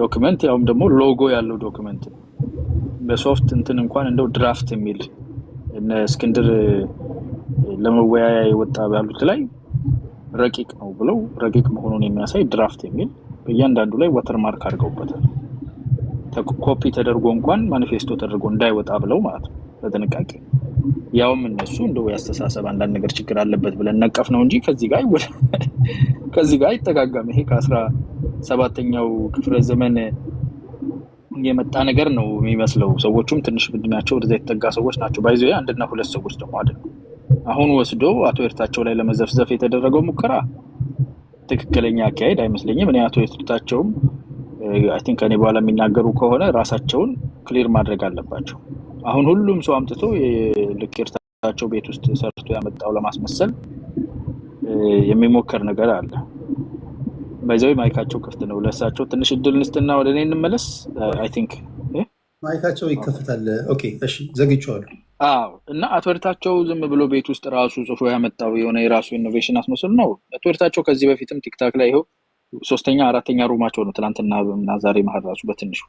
ዶክመንት ያውም ደግሞ ሎጎ ያለው ዶክመንት በሶፍት እንትን እንኳን እንደው ድራፍት የሚል እነ እስክንድር ለመወያያ የወጣ ባሉት ላይ ረቂቅ ነው ብለው ረቂቅ መሆኑን የሚያሳይ ድራፍት የሚል በእያንዳንዱ ላይ ወተርማርክ አድርገውበታል። ኮፒ ተደርጎ እንኳን ማኒፌስቶ ተደርጎ እንዳይወጣ ብለው ማለት ነው በጥንቃቄ። ያውም እነሱ እንደው ያስተሳሰብ አንዳንድ ነገር ችግር አለበት ብለን ነቀፍ ነው እንጂ ከዚህ ጋር አይተጋጋም። ይሄ ከ17ኛው ክፍለ ዘመን የመጣ ነገር ነው የሚመስለው። ሰዎቹም ትንሽ እድሜያቸው ወደዛ የተጠጋ ሰዎች ናቸው። ባይዘው አንድና ሁለት ሰዎች ደግሞ አይደሉም። አሁን ወስዶ አቶ ኤርታቸው ላይ ለመዘፍዘፍ የተደረገው ሙከራ ትክክለኛ አካሄድ አይመስለኝም። እኔ አቶ ኤርታቸውም አይ ቲንክ እኔ በኋላ የሚናገሩ ከሆነ ራሳቸውን ክሊር ማድረግ አለባቸው። አሁን ሁሉም ሰው አምጥቶ ልክ ኤርታቸው ቤት ውስጥ ሰርቶ ያመጣው ለማስመሰል የሚሞከር ነገር አለ። ባይዘው ማይካቸው ክፍት ነው። ለሳቸው ትንሽ እድል እንስጥና ወደ እኔ እንመለስ። አይ ቲንክ ማይካቸው ይከፈታል። ኦኬ እሺ፣ ዘግቼዋለሁ። እና አቶ ኤርታቸው ዝም ብሎ ቤት ውስጥ ራሱ ጽፎ ያመጣው የሆነ የራሱ ኢኖቬሽን አስመስል ነው። አቶ ኤርታቸው ከዚህ በፊትም ቲክታክ ላይ ይኸው 3ኛ 4ኛ ሩማቸው ነው ትናንትና እና ዛሬ መሀል ራሱ በትንሹ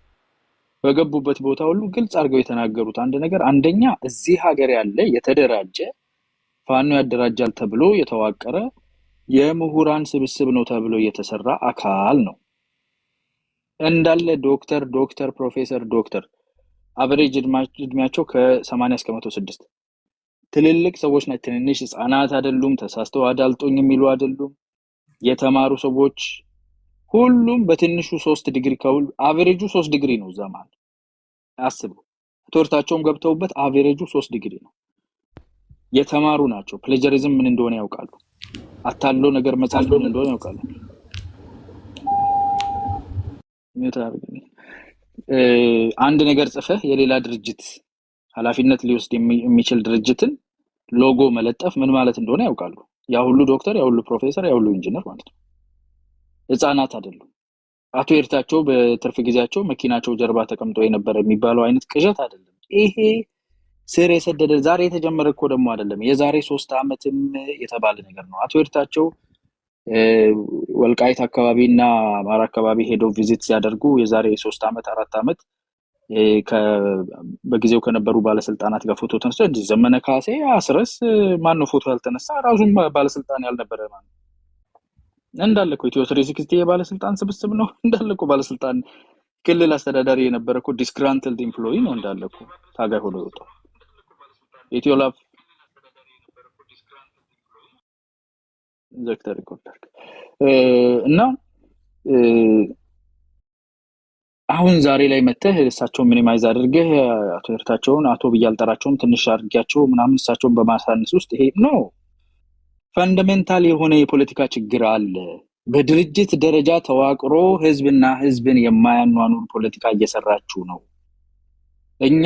በገቡበት ቦታ ሁሉ ግልጽ አድርገው የተናገሩት አንድ ነገር፣ አንደኛ እዚህ ሀገር ያለ የተደራጀ ፋኖ ያደራጃል ተብሎ የተዋቀረ የምሁራን ስብስብ ነው ተብሎ የተሰራ አካል ነው። እንዳለ ዶክተር ፕሮፌሰር ዶክተር አቨሬጅ እድሜያቸው ከ80 እስከ 106 ትልልቅ ሰዎች ናቸው። ትንንሽ ህፃናት አይደሉም። ተሳስተው አዳልጦኝ የሚሉ አይደሉም። የተማሩ ሰዎች ሁሉም በትንሹ 3 ዲግሪ ከሁሉ አቨሬጁ 3 ዲግሪ ነው። ዘማን አስቡ። ቶርታቸውም ገብተውበት አቨሬጁ 3 ዲግሪ ነው። የተማሩ ናቸው። ፕሌጀሪዝም ምን እንደሆነ ያውቃሉ። አታሎ ነገር መጻፍ ምን እንደሆነ ያውቃሉ። አንድ ነገር ጽፈህ የሌላ ድርጅት ኃላፊነት ሊወስድ የሚችል ድርጅትን ሎጎ መለጠፍ ምን ማለት እንደሆነ ያውቃሉ። ያ ሁሉ ዶክተር፣ ያ ሁሉ ፕሮፌሰር፣ ያ ሁሉ ኢንጂነር ማለት ነው። ህፃናት አይደሉም። አቶ ኤርታቸው በትርፍ ጊዜያቸው መኪናቸው ጀርባ ተቀምጠው የነበረ የሚባለው አይነት ቅዠት አይደለም። ይሄ ስር የሰደደ ዛሬ የተጀመረ እኮ ደግሞ አይደለም። የዛሬ 3 ዓመትም የተባለ ነገር ነው። አቶ ኤርታቸው ወልቃይት አካባቢና አማራ አካባቢ ሄደው ቪዚት ሲያደርጉ የዛሬ 3 ዓመት 4 ዓመት በጊዜው ከነበሩ ባለስልጣናት ጋር ፎቶ ተነስቶ እንጂ ዘመነ ካሴ አስረስ ማን ነው ፎቶ ያልተነሳ? ራሱም ባለስልጣን ያልነበረ ማለት ነው። እንዳለ እኮ ኢትዮ 360 የባለስልጣን ስብስብ ነው። እንዳለ እኮ ባለስልጣን ክልል አስተዳዳሪ የነበረ እኮ ዲስግራንትልድ ኤምፕሎይ ነው። እንዳለ እኮ ታጋይ ሆኖ ወጣው ኢትዮ ላቭ ዘክተር ይቆጣል እና አሁን ዛሬ ላይ መተህ እሳቸው ሚኒማይዝ አድርገህ አቶ ኤርታቸውን አቶ ብያልጠራቸውም ትንሽ አድርጊያቸው ምናምን እሳቸውን በማሳነስ ውስጥ ይሄ ነው ፈንዳሜንታል የሆነ የፖለቲካ ችግር አለ። በድርጅት ደረጃ ተዋቅሮ ህዝብና ህዝብን የማያኗኑር ፖለቲካ እየሰራችሁ ነው። እኛ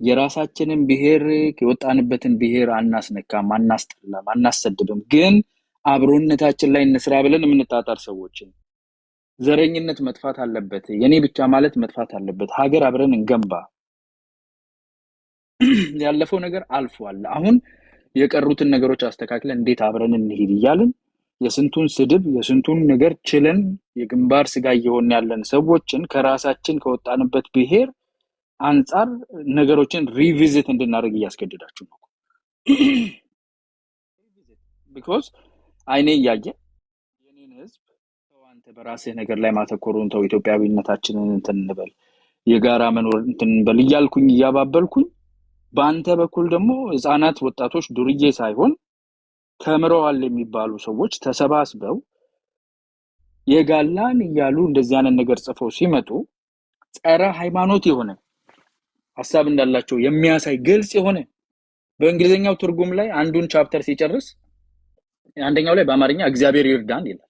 የራሳችንን ብሔር የወጣንበትን ብሔር አናስነካም፣ አናስጠላም፣ አናሰድብም። ግን አብሮነታችን ላይ እንስራ ብለን የምንጣጣር ሰዎችን ዘረኝነት መጥፋት አለበት፣ የኔ ብቻ ማለት መጥፋት አለበት፣ ሀገር አብረን እንገንባ። ያለፈው ነገር አልፏል። አሁን የቀሩትን ነገሮች አስተካክለን እንዴት አብረን እንሂድ እያልን የስንቱን ስድብ የስንቱን ነገር ችለን የግንባር ስጋ እየሆን ያለን ሰዎችን ከራሳችን ከወጣንበት ብሔር አንጻር ነገሮችን ሪቪዚት እንድናደርግ እያስገደዳችሁ ነው። ቢኮዝ አይኔ እያየ የኔን ህዝብ አንተ በራስህ ነገር ላይ ማተኮሩን ተው፣ ኢትዮጵያዊነታችንን እንትን እንበል፣ የጋራ መኖር እንትን እንበል እያልኩኝ እያባበልኩኝ በአንተ በኩል ደግሞ ህፃናት ወጣቶች ዱርዬ ሳይሆን ተምረዋል የሚባሉ ሰዎች ተሰባስበው የጋላን እያሉ እንደዚህ አይነት ነገር ጽፈው ሲመጡ ጸረ ሃይማኖት የሆነ ሐሳብ እንዳላቸው የሚያሳይ ግልጽ የሆነ በእንግሊዘኛው ትርጉም ላይ አንዱን ቻፕተር ሲጨርስ አንደኛው ላይ በአማርኛ እግዚአብሔር ይርዳን ይላል፣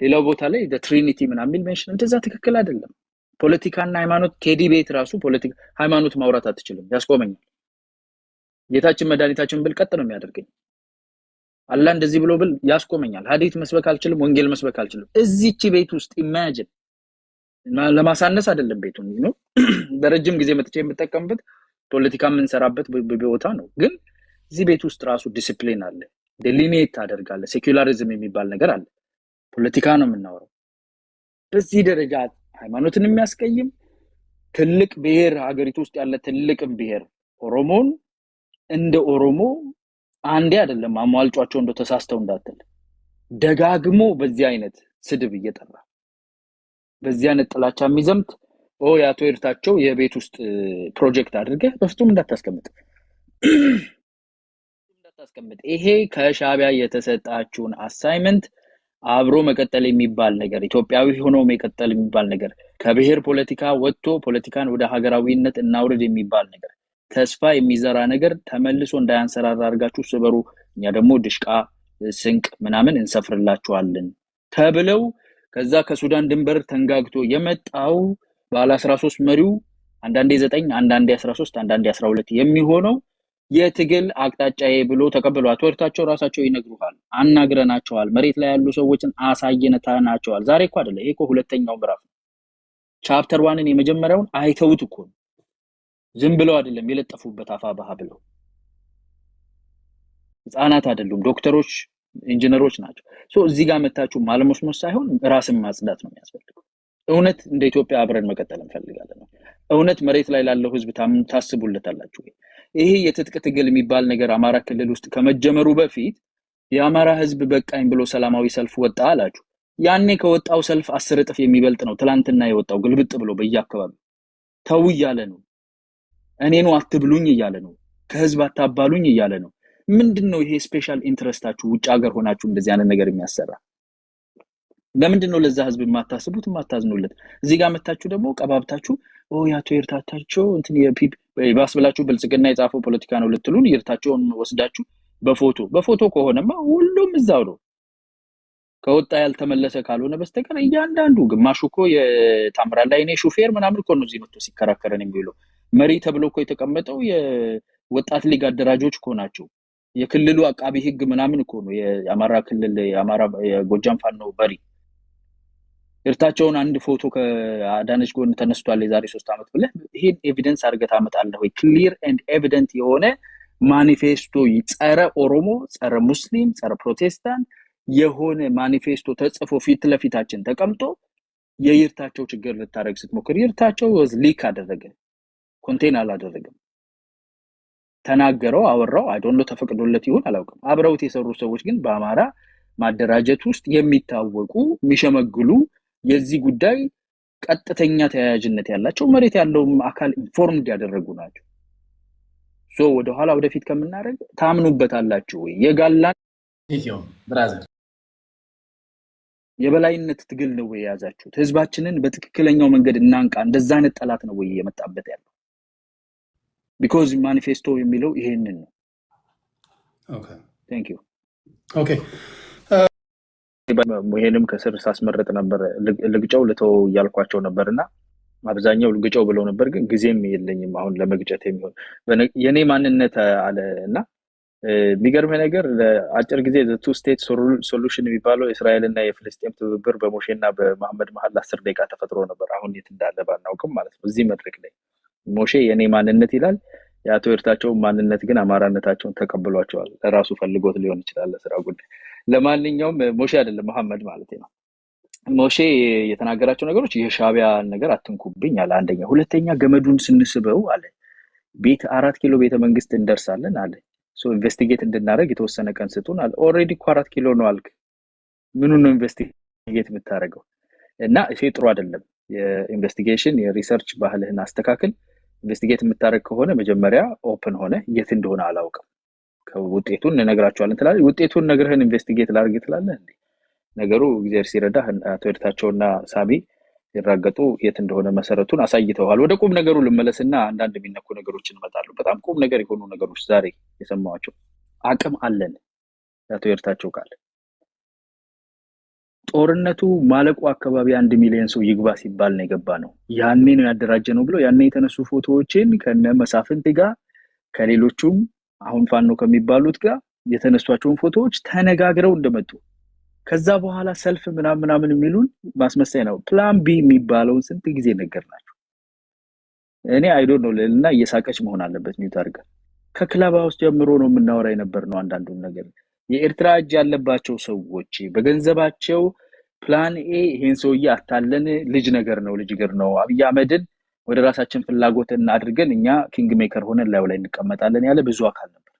ሌላው ቦታ ላይ the trinity ምናምን ሜንሽን እንደዛ ትክክል አይደለም። ፖለቲካና ሃይማኖት ቴዲ ቤት ራሱ ፖለቲካ ሃይማኖት ማውራት አትችልም፣ ያስቆመኛል። ጌታችን መድኃኒታችን ብል ቀጥ ነው የሚያደርገኝ። አላህ እንደዚህ ብሎ ብል ያስቆመኛል። ሐዲስ መስበክ አልችልም፣ ወንጌል መስበክ አልችልም። እዚህች ቤት ውስጥ ኢማጂን ለማሳነስ አይደለም ቤቱን ነው በረጅም ጊዜ መጥቼ የምጠቀምበት ፖለቲካ የምንሰራበት ቦታ ነው። ግን እዚህ ቤት ውስጥ ራሱ ዲሲፕሊን አለ፣ ዴሊኔት ታደርጋለህ። ሴኩላሪዝም የሚባል ነገር አለ። ፖለቲካ ነው የምናወራው። በዚህ ደረጃ ሃይማኖትን የሚያስቀይም ትልቅ ብሔር ሀገሪቱ ውስጥ ያለ ትልቅም ብሔር ኦሮሞን እንደ ኦሮሞ አንዴ አይደለም አሟልጯቸው እንደ ተሳስተው እንዳትል ደጋግሞ በዚህ አይነት ስድብ እየጠራ በዚህ አይነት ጥላቻ የሚዘምት ያቶ ይርታቸው የቤት ውስጥ ፕሮጀክት አድርገህ በፍጹም እንዳታስቀምጥ ይሄ ከሻቢያ የተሰጣችሁን አሳይመንት አብሮ መቀጠል የሚባል ነገር ኢትዮጵያዊ ሆኖ መቀጠል የሚባል ነገር ከብሔር ፖለቲካ ወጥቶ ፖለቲካን ወደ ሀገራዊነት እናውርድ የሚባል ነገር ተስፋ የሚዘራ ነገር ተመልሶ እንዳያንሰራራ አድርጋችሁ ስበሩ እኛ ደግሞ ድሽቃ ስንቅ ምናምን እንሰፍርላችኋለን ተብለው ከዛ ከሱዳን ድንበር ተንጋግቶ የመጣው ባለ 13 መሪው አንዳንዴ 9 አንዳንዴ 13 አንዳንዴ 12 የሚሆነው የትግል አቅጣጫዬ ብሎ ተቀበሉ አትወርታቸው ራሳቸው ይነግሩሃል አናግረናቸዋል መሬት ላይ ያሉ ሰዎችን አሳየነታናቸዋል ዛሬ እኮ አይደለ ይሄ እኮ ሁለተኛው ምዕራፍ ቻፕተር 1ን የመጀመሪያውን አይተውት እኮ ዝም ብለው አይደለም የለጠፉበት አፋባህ ብለው ህፃናት አይደሉም ዶክተሮች ኢንጂነሮች ናቸው እዚህ ጋር መታችሁ ማለሞስሞስ ሳይሆን ራስን ማጽዳት ነው የሚያስፈልገው እውነት እንደ ኢትዮጵያ አብረን መቀጠል እንፈልጋለን እውነት መሬት ላይ ላለው ህዝብ ታስቡለታላችሁ ይሄ የትጥቅ ትግል የሚባል ነገር አማራ ክልል ውስጥ ከመጀመሩ በፊት የአማራ ህዝብ በቃኝ ብሎ ሰላማዊ ሰልፍ ወጣ አላችሁ ያኔ ከወጣው ሰልፍ 10 እጥፍ የሚበልጥ ነው ትላንትና የወጣው ግልብጥ ብሎ በየአካባቢው ተው እያለ ነው እኔኑ አትብሉኝ እያለ ነው ከህዝብ አታባሉኝ እያለ ነው ምንድነው ይሄ ስፔሻል ኢንትረስታችሁ ውጭ ሀገር ሆናችሁ እንደዚህ አይነት ነገር የሚያሰራ ለምንድነው ለዛ ህዝብ ማታስቡት ማታዝኑለት እዚህ ጋር መታችሁ ደግሞ ቀባብታችሁ ያቶ ይርታታቸው እንትን የፒፕ ባስብላችሁ ብልጽግና የጻፈው ፖለቲካ ነው ልትሉን ይርታቸውን ወስዳችሁ በፎቶ ከሆነማ ሁሉም እዛው ነው ከወጣ ያልተመለሰ ካልሆነ በስተቀር እያንዳንዱ ግማሹ እኮ የታምራ ላይ እኔ ሹፌር ምናምን እኮ ነው እዚህ መጥቶ ሲከራከረን የሚለው መሪ ተብሎ እኮ የተቀመጠው የወጣት ሊግ አደራጆች እኮ ናቸው የክልሉ አቃቢ ህግ ምናምን እኮ ነው የአማራ ክልል የአማራ የጎጃም ፋኖ በሪ እርታቸውን አንድ ፎቶ ከአዳነች ጎን ተነስቷል የዛሬ 3 አመት ብለ ይሄን ኤቪደንስ አርገታ አመጣለሁ ክሊር ኤንድ ኤቪደንት የሆነ ማኒፌስቶ ጸረ ኦሮሞ ጸረ ሙስሊም ጸረ ፕሮቴስታንት የሆነ ማኒፌስቶ ተጽፎ ፊት ለፊታችን ተቀምጦ የይርታቸው ችግር ልታረግ ስትሞክር ይርታቸው ሊክ አደረገ ኮንቴን አላደረገም ተናገረው አወራው አይዶንት ተፈቅዶለት ይሁን አላውቅም አብረውት የሰሩ ሰዎች ግን በአማራ ማደራጀት ውስጥ የሚታወቁ ሚሸመግሉ የዚህ ጉዳይ ቀጥተኛ ተያያዥነት ያላቸው መሬት ያለው አካል ኢንፎርምድ ያደረጉ ናቸው ወደ ኋላ ወደፊት ከመናረግ ታምኑበታላችሁ የጋላን ብራዘር የበላይነት ትግል ነው የያዛችሁት ህዝባችንን በትክክለኛው መንገድ እናንቃ እንደዛ አይነት ጠላት ነው የመጣበት ያለው because manifesto የሚለው ይሄንን ነው okay thank you okay ይሄንም ከስር ሳስመረጥ ነበር ልግጨው ለተው ያልኳቸው ነበርና አብዛኛው ልግጨው ብለው ነበር ግን ጊዜም የለኝም አሁን ለመግጨት የሚሆን የኔ ማንነት አለና ቢገርም ነገር ለአጭር ጊዜ the two state solution የሚባለው እስራኤልና የፍልስጤም ትብብር በሞሼና በመሐመድ መሐል 10 ደቂቃ ተፈጥሮ ነበር አሁን የት እንዳለ ባናውቅም ማለት ነው እዚህ መድረክ ላይ ሞሼ የኔ ማንነት ይላል ያቶ ይርታቸው ማንነት ግን አማራነታቸውን ተቀብሏቸዋል ለራሱ ፈልጎት ሊሆን ይችላል ለስራ ጉዳይ ለማንኛውም ሞሼ አይደለም መሐመድ ማለት ነው ሞሼ የተናገራቸው ነገሮች የሻቢያ ነገር አትንኩብኝ አለ አንደኛ ሁለተኛ ገመዱን ስንስበው አለ ቤት 4 ኪሎ ቤተ መንግስት እንደርሳለን አለ ኢንቨስቲጌት እንድናረግ የተወሰነ ቀን ስጡን አለ ኦሬዲ 4 ኪሎ ነው አልክ ምኑን ነው ኢንቨስቲጌት የምታረገው እና እሺ ጥሩ አይደለም የኢንቨስቲጌሽን የሪሰርች ባህልህን አስተካክል ኢንቨስቲጌት የምታረግ ከሆነ መጀመሪያ ኦፕን ሆነ የት እንደሆነ አላውቅም ከውጤቱን ነግራቸዋለን ትላለህ ውጤቱን ነግረህን ኢንቨስቲጌት ላርግ ትላለህ እንዴ ነገሩ እግዚአብሔር ሲረዳህ አቶ ይርታቸውና ሳቢ ይራገጡ የት እንደሆነ መሰረቱን አሳይተዋል ወደ ቁም ነገሩ ልመለስና አንዳንድ የሚነኩ ነገሮችን እመጣለሁ በጣም ቁም ነገር የሆኑ ነገሮች ዛሬ የሰማዋቸው አቅም አለን አቶ ይርታቸው ቃል ጦርነቱ ማለቁ አካባቢ 1 ሚሊዮን ሰው ይግባ ሲባል ነው የገባ ነው ያኔ ነው ያደራጀ ነው ብሎ ያኔ የተነሱ ፎቶዎችን ከነ መሳፍንት ጋር ከሌሎቹም አሁን ፋኖ ከሚባሉት ጋር የተነሷቸውን ፎቶዎች ተነጋግረው እንደመጡ ከዛ በኋላ ሰልፍ ምናምን የሚሉን ማስመሰያ ነው ፕላን ቢ የሚባለው ስንት ጊዜ ነገርናችሁ እኔ አይ ዶንት ኖ ለልና እየሳቀች መሆን አለበት ኒውት አርጋ ከክላባ ውስጥ ጀምሮ ነው የምናወራ የነበር ነው አንዳንዱን ነገር የኤርትራ እጅ ያለባቸው ሰዎች በገንዘባቸው ፕላን ኤ ይሄን ሰውዬ አታለን ልጅ ነገር ነው አብይ አህመድን ወደ ራሳችን ፍላጎት እናድርገን እኛ ኪንግ ሜከር ሆነን ላይ እንቀመጣለን ያለ ብዙ አካል ነበር።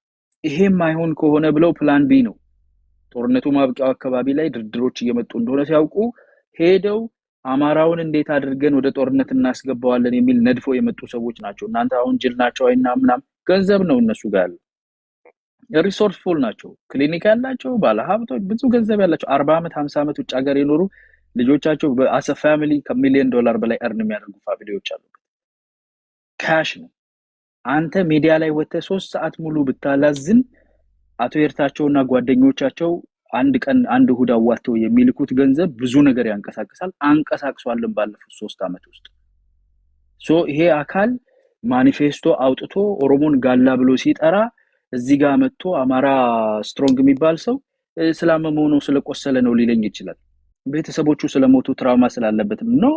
ይሄም አይሆን ከሆነ ብለው ፕላን ቢ ነው ጦርነቱ ማብቂያው አካባቢ ላይ ድርድሮች እየመጡ እንደሆነ ሲያውቁ ሄደው አማራውን እንዴት አድርገን ወደ ጦርነት እናስገባዋለን የሚል ነድፎ የመጡ ሰዎች ናቸው። እናንተ አሁን ጅል ናቸው አይናምናም ገንዘብ ነው እነሱ ጋር ያለው ሪሶርስፉል ናቸው ክሊኒክ ያላቸው ባለሀብቶች ብዙ ገንዘብ ያላቸው 40 ዓመት 50 ዓመት ውጭ ሀገር የኖሩ ልጆቻቸው በአሰ ፋሚሊ ከሚሊዮን ዶላር በላይ earn የሚያደርጉ ፋሚሊዎች አሉ። ካሽ ነው። አንተ ሚዲያ ላይ ወጥተህ 3 ሰዓት ሙሉ ብታላዝን አቶ ኤርታቸውና ጓደኞቻቸው አንድ ቀን አንድ እሁድ አዋጥተው የሚልኩት ገንዘብ ብዙ ነገር ያንቀሳቅሳል አንቀሳቅሷልን ባለፉት 3 ዓመት ውስጥ ይሄ አካል ማኒፌስቶ አውጥቶ ኦሮሞን ጋላ ብሎ ሲጠራ እዚህ ጋር መጥቶ አማራ ስትሮንግ የሚባል ሰው ስላመመው ነው ስለቆሰለ ነው ሊለኝ ይችላል። ቤተሰቦቹ ስለሞቱ ትራውማ ስላለበት ነው።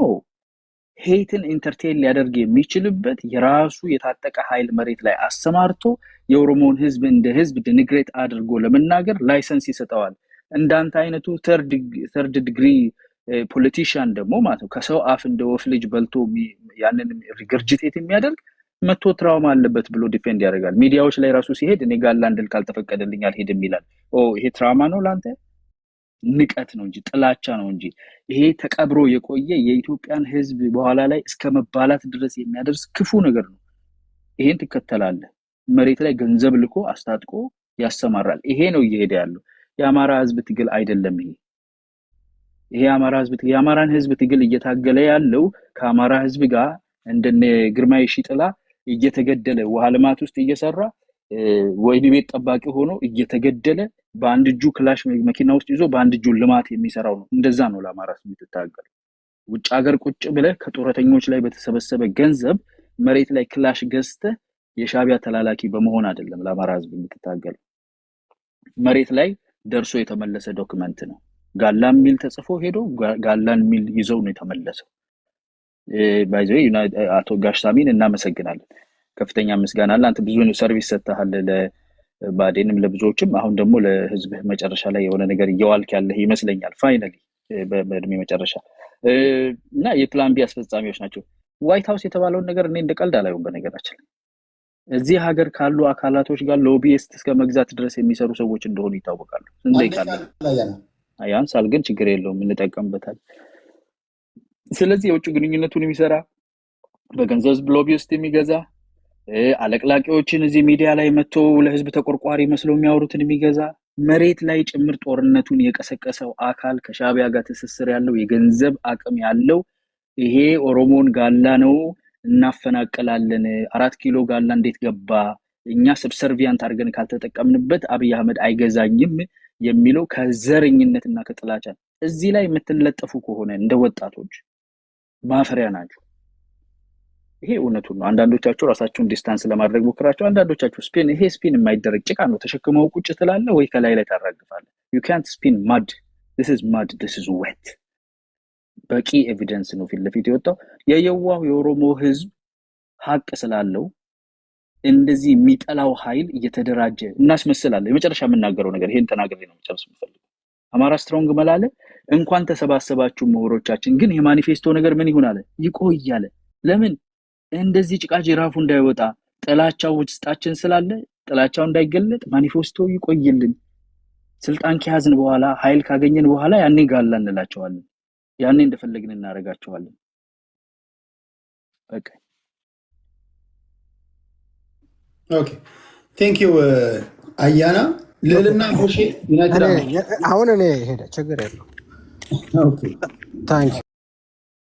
ሄትን ኢንተርቴይን ሊያደርግ የሚችልበት የራሱ የታጠቀ ኃይል መሬት ላይ አሰማርቶ የኦሮሞን ህዝብ እንደ ህዝብ ዲኒግሬት አድርጎ ለመናገር ላይሰንስ ይሰጣዋል። እንዳንተ አይነቱ third degree ፖለቲሽያን ደግሞ ማለት ነው ከሰው አፍ እንደ ወፍ ልጅ በልቶ ያንን ሪገርጂቴት የሚያደርግ መጥቶ ትራውማ አለበት ብሎ ዲፌንድ ያደርጋል። ሚዲያዎች ላይ ራሱ ሲሄድ እኔ ጋር ላንድል ካልተፈቀደልኝ አልሄድም ይላል። ይሄ ትራውማ ነው ላንተ ንቀት ነው እንጂ ጥላቻ ነው እንጂ ይሄ ተቀብሮ የቆየ የኢትዮጵያን ህዝብ በኋላ ላይ እስከ መባላት ድረስ የሚያደርስ ክፉ ነገር ነው። ይሄን ትከተላለህ። መሬት ላይ ገንዘብ ልኮ አስታጥቆ ያሰማራል። ይሄ ነው እየሄደ ያለው። የአማራ ህዝብ ትግል አይደለም ይሄ አማራ ህዝብ የአማራን ህዝብ ትግል እየታገለ ያለው ከአማራ ህዝብ ጋር እንደነ ግርማይ ሺጥላ እየተገደለ ውሃ ልማት ውስጥ እየሰራ ወይን ቤት ጠባቂ ሆኖ እየተገደለ በአንድ እጁ ክላሽ መኪና ውስጥ ይዞ በአንድ እጁ ልማት የሚሰራው ነው። እንደዛ ነው ለአማራ ህዝብ የምትታገለው። ውጭ ሀገር ቁጭ ብለህ ከጦረተኞች ላይ በተሰበሰበ ገንዘብ መሬት ላይ ክላሽ ገዝተህ የሻቢያ ተላላኪ በመሆን አይደለም ለአማራ ህዝብ የምትታገለው። መሬት ላይ ደርሶ የተመለሰ ዶክመንት ነው። ጋላን ሚል ተጽፎ ሄዶ ጋላን ሚል ይዘው ነው የተመለሰው። ባይዘይ አቶ ጋሽሳሚን እናመሰግናለን። ከፍተኛ ምስጋና አለ። አንተ ብዙ ሰርቪስ ሰጥተሃል ለባዴንም ለብዙዎችም። አሁን ደግሞ ለህዝብ መጨረሻ ላይ የሆነ ነገር እየዋልክ ያለህ ይመስለኛል ፋይናሊ በእድሜ መጨረሻ እና የፕላን ቢ አስፈጻሚዎች ናቸው። ዋይት ሃውስ የተባለውን ነገር እኔ እንደቀልድ አላየውም። በነገራችን እዚህ ሀገር ካሉ አካላቶች ጋር ሎቢስት እስከ መግዛት ድረስ የሚሰሩ ሰዎች እንደሆኑ ይታወቃሉ። እንዴካለን አያንሳል ግን ችግር የለውም እንጠቀምበታል። ስለዚህ የውጭ ግንኙነቱን የሚሰራ በገንዘብ ሎቢስት የሚገዛ አለቅላቂዎችን እዚህ ሚዲያ ላይ መጥቶ ለህዝብ ተቆርቋሪ መስለው የሚያወሩትን የሚገዛ መሬት ላይ ጭምር ጦርነቱን የቀሰቀሰው አካል ከሻቢያ ጋር ትስስር ያለው የገንዘብ አቅም ያለው ይሄ ኦሮሞን ጋላ ነው እናፈናቀላለን 4 ኪሎ ጋላ እንዴት ገባ እኛ ሰብሰርቪያንት አድርገን ካልተጠቀምንበት አብይ አህመድ አይገዛኝም የሚለው ከዘረኝነትና ከጥላቻ እዚህ ላይ የምትለጠፉ ከሆነ እንደ ወጣቶች ማፈሪያ ናችሁ። ይሄ እውነቱ ነው። አንዳንዶቻችሁ ራሳችሁን ዲስታንስ ለማድረግ ሞክራችሁ አንዳንዶቻችሁ ይሄ ስፒን የማይደረግ ጭቃ ነው ተሸክመው ቁጭ ትላለህ ወይ ከላይ ላይ ታራግፋለህ። you can't spin mud. this is mud, this is wet. በቂ ኤቪደንስ ነው ፊት ለፊት የወጣው። የየዋው የኦሮሞ ህዝብ ሀቅ ስላለው እንደዚህ የሚጠላው ኃይል እየተደራጀ እናስመስላለን። የመጨረሻ የምናገረው ነገር ይሄን ተናግሬ ነው መጨረስ የምፈልገው። አማራ ስትሮንግ መላለ እንኳን ተሰባሰባችሁ ምሁሮቻችን ግን የማኒፌስቶ ነገር ምን ይሆናል ይቆያል። ለምን እንደዚህ ጭቃ ጅራፉ እንዳይወጣ ጥላቻው ውስጣችን ስላለ ጥላቻው እንዳይገለጥ ማኒፌስቶ ይቆይልን። ስልጣን ከያዝን በኋላ ኃይል ካገኘን በኋላ ያኔ ጋላ እንላቸዋለን። ያኔ እንደፈለግን እናረጋቸዋለን። በቃ ኦኬ ቴንክ ዩ አያና ልልና ሆሼ ዩናይትድ አሁን እኔ ሄደ ችግር የለው። ኦኬ ታንክ